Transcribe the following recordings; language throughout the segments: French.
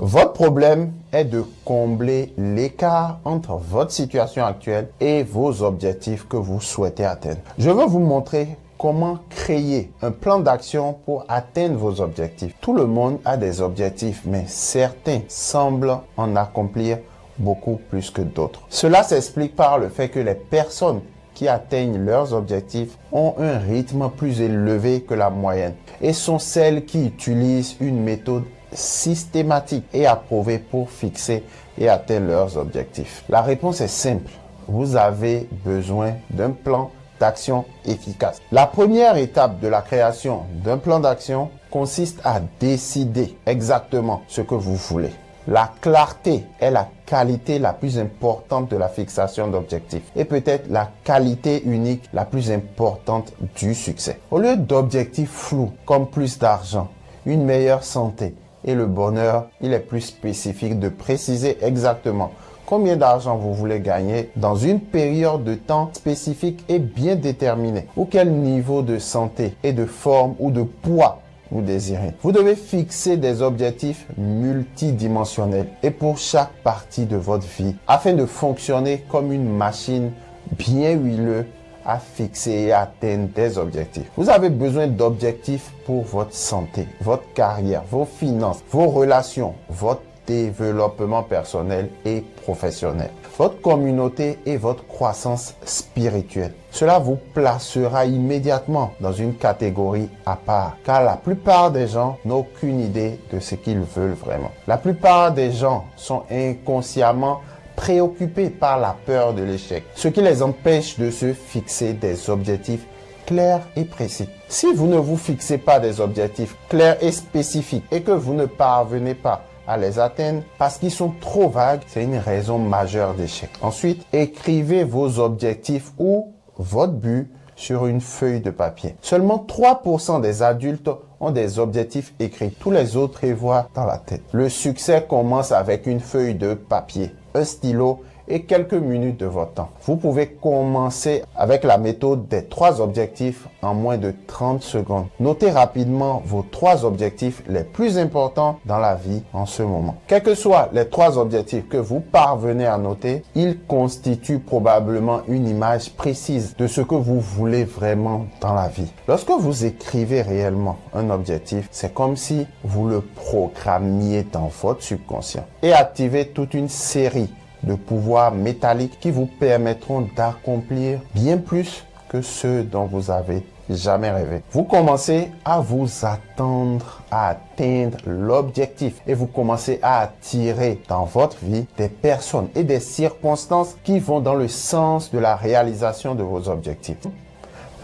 Votre problème est de combler l'écart entre votre situation actuelle et vos objectifs que vous souhaitez atteindre. Je veux vous montrer comment créer un plan d'action pour atteindre vos objectifs. Tout le monde a des objectifs, mais certains semblent en accomplir beaucoup plus que d'autres. Cela s'explique par le fait que les personnes qui atteignent leurs objectifs ont un rythme plus élevé que la moyenne et sont celles qui utilisent une méthode systématique et approuvée pour fixer et atteindre leurs objectifs. La réponse est simple. Vous avez besoin d'un plan d'action efficace. La première étape de la création d'un plan d'action consiste à décider exactement ce que vous voulez. La clarté est la qualité la plus importante de la fixation d'objectifs et peut-être la qualité unique la plus importante du succès. Au lieu d'objectifs flous comme plus d'argent, une meilleure santé et le bonheur, il est plus spécifique de préciser exactement combien d'argent vous voulez gagner dans une période de temps spécifique et bien déterminée, ou quel niveau de santé et de forme ou de poids vous désirez. Vous devez fixer des objectifs multidimensionnels et pour chaque partie de votre vie afin de fonctionner comme une machine bien huileuse à fixer et atteindre des objectifs. Vous avez besoin d'objectifs pour votre santé, votre carrière, vos finances, vos relations, votre développement personnel et professionnel, votre communauté et votre croissance spirituelle. Cela vous placera immédiatement dans une catégorie à part, car la plupart des gens n'ont aucune idée de ce qu'ils veulent vraiment. La plupart des gens sont inconsciemment préoccupés par la peur de l'échec, ce qui les empêche de se fixer des objectifs clairs et précis. Si vous ne vous fixez pas des objectifs clairs et spécifiques et que vous ne parvenez pas à les atteindre parce qu'ils sont trop vagues, c'est une raison majeure d'échec. Ensuite, écrivez vos objectifs ou votre but sur une feuille de papier. Seulement 3% des adultes ont des objectifs écrits. Tous les autres prévoient dans la tête. Le succès commence avec une feuille de papier, un stylo et quelques minutes de votre temps. Vous pouvez commencer avec la méthode des 3 objectifs en moins de 30 secondes. Notez rapidement vos 3 objectifs les plus importants dans la vie en ce moment. Quels que soient les 3 objectifs que vous parvenez à noter, ils constituent probablement une image précise de ce que vous voulez vraiment dans la vie. Lorsque vous écrivez réellement un objectif, c'est comme si vous le programmiez dans votre subconscient et activez toute une série de pouvoirs métalliques qui vous permettront d'accomplir bien plus que ce dont vous avez jamais rêvé. Vous commencez à vous attendre à atteindre l'objectif et vous commencez à attirer dans votre vie des personnes et des circonstances qui vont dans le sens de la réalisation de vos objectifs.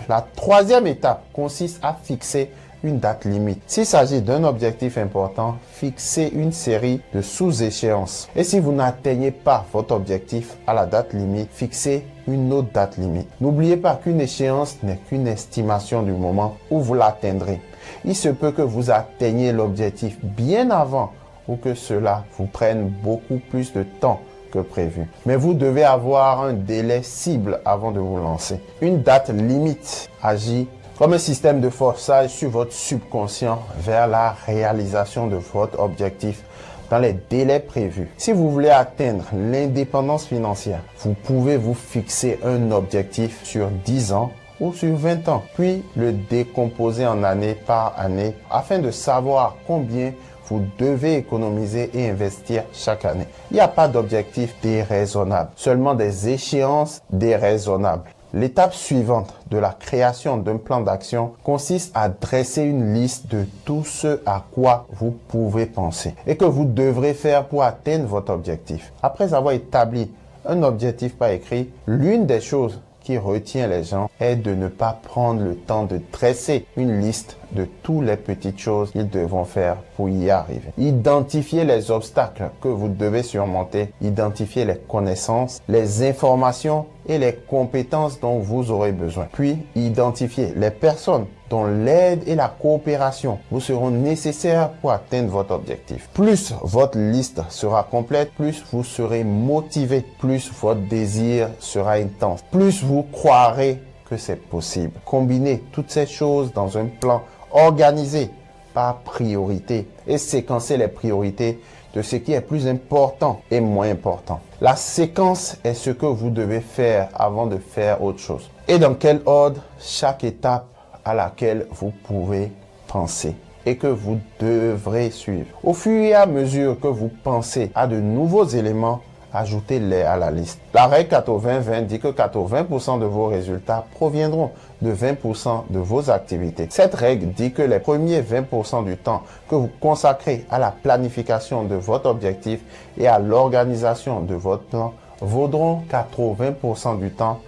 La troisième étape consiste à fixer une date limite. S'il s'agit d'un objectif important, fixez une série de sous-échéances. Et si vous n'atteignez pas votre objectif à la date limite, fixez une autre date limite. N'oubliez pas qu'une échéance n'est qu'une estimation du moment où vous l'atteindrez. Il se peut que vous atteigniez l'objectif bien avant ou que cela vous prenne beaucoup plus de temps que prévu. Mais vous devez avoir un délai cible avant de vous lancer. Une date limite agit comme un système de forçage sur votre subconscient vers la réalisation de votre objectif dans les délais prévus. Si vous voulez atteindre l'indépendance financière, vous pouvez vous fixer un objectif sur 10 ans ou sur 20 ans, puis le décomposer en année par année afin de savoir combien vous devez économiser et investir chaque année. Il n'y a pas d'objectif déraisonnable, seulement des échéances déraisonnables. L'étape suivante de la création d'un plan d'action consiste à dresser une liste de tout ce à quoi vous pouvez penser et que vous devrez faire pour atteindre votre objectif. Après avoir établi un objectif par écrit, l'une des choses qui retient les gens est de ne pas prendre le temps de dresser une liste de toutes les petites choses qu'ils devront faire pour y arriver. Identifiez les obstacles que vous devez surmonter, identifiez les connaissances, les informations et les compétences dont vous aurez besoin. Puis, identifiez les personnes dont l'aide et la coopération vous seront nécessaires pour atteindre votre objectif. Plus votre liste sera complète, plus vous serez motivé, plus votre désir sera intense, plus vous croirez que c'est possible. Combinez toutes ces choses dans un plan organisé par priorité et séquencez les priorités de ce qui est plus important et moins important. La séquence est ce que vous devez faire avant de faire autre chose. Et dans quel ordre chaque étape à laquelle vous pouvez penser et que vous devrez suivre. Au fur et à mesure que vous pensez à de nouveaux éléments, ajoutez-les à la liste. La règle 80-20 dit que 80% de vos résultats proviendront de 20% de vos activités. Cette règle dit que les premiers 20% du temps que vous consacrez à la planification de votre objectif et à l'organisation de votre plan vaudront 80% du temps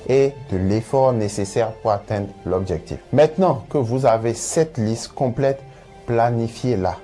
et de l'effort nécessaire pour atteindre l'objectif. Maintenant que vous avez cette liste complète, planifiez-la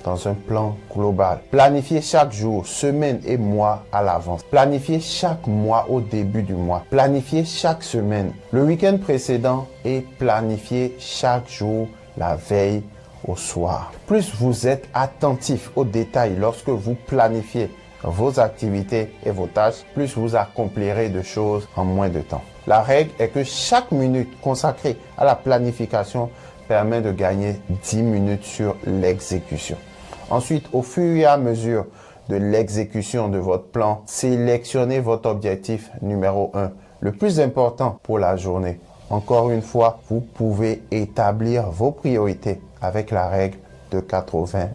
dans un plan global. Planifiez chaque jour, semaine et mois à l'avance. Planifiez chaque mois au début du mois. Planifiez chaque semaine, le week-end précédent et planifiez chaque jour la veille au soir. Plus vous êtes attentif aux détails lorsque vous planifiez vos activités et vos tâches, plus vous accomplirez de choses en moins de temps. La règle est que chaque minute consacrée à la planification permet de gagner 10 minutes sur l'exécution. Ensuite, au fur et à mesure de l'exécution de votre plan, sélectionnez votre objectif numéro 1, le plus important pour la journée. Encore une fois, vous pouvez établir vos priorités avec la règle de 80-20,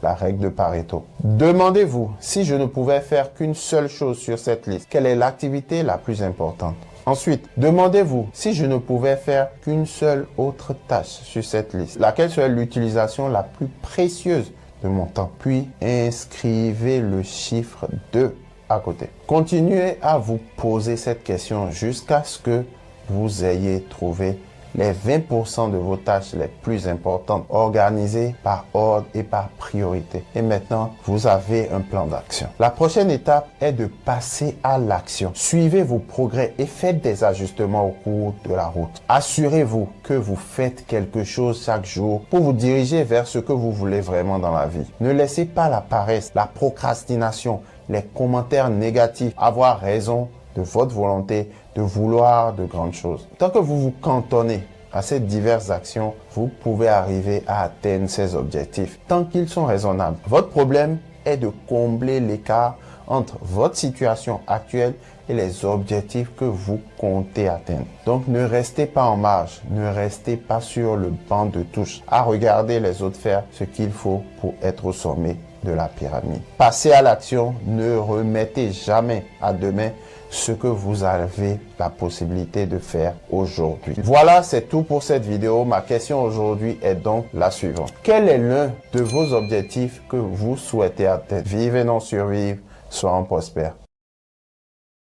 la règle de Pareto. Demandez-vous, si je ne pouvais faire qu'une seule chose sur cette liste, quelle est l'activité la plus importante? Ensuite, demandez-vous, si je ne pouvais faire qu'une seule autre tâche sur cette liste, laquelle serait l'utilisation la plus précieuse de mon temps? Puis, inscrivez le chiffre 2 à côté. Continuez à vous poser cette question jusqu'à ce que vous ayez trouvé les 20% de vos tâches les plus importantes, organisées par ordre et par priorité. Et maintenant, vous avez un plan d'action. La prochaine étape est de passer à l'action. Suivez vos progrès et faites des ajustements au cours de la route. Assurez-vous que vous faites quelque chose chaque jour pour vous diriger vers ce que vous voulez vraiment dans la vie. Ne laissez pas la paresse, la procrastination, les commentaires négatifs avoir raison de votre volonté de vouloir de grandes choses. Tant que vous vous cantonnez à ces diverses actions, vous pouvez arriver à atteindre ces objectifs tant qu'ils sont raisonnables. Votre problème est de combler l'écart entre votre situation actuelle et les objectifs que vous comptez atteindre. Donc ne restez pas en marge, ne restez pas sur le banc de touche à regarder les autres faire ce qu'il faut pour être au sommet de la pyramide. Passez à l'action, ne remettez jamais à demain ce que vous avez la possibilité de faire aujourd'hui. Voilà, c'est tout pour cette vidéo. Ma question aujourd'hui est donc la suivante. Quel est l'un de vos objectifs que vous souhaitez atteindre? Vivre et non survivre, soyons prospères.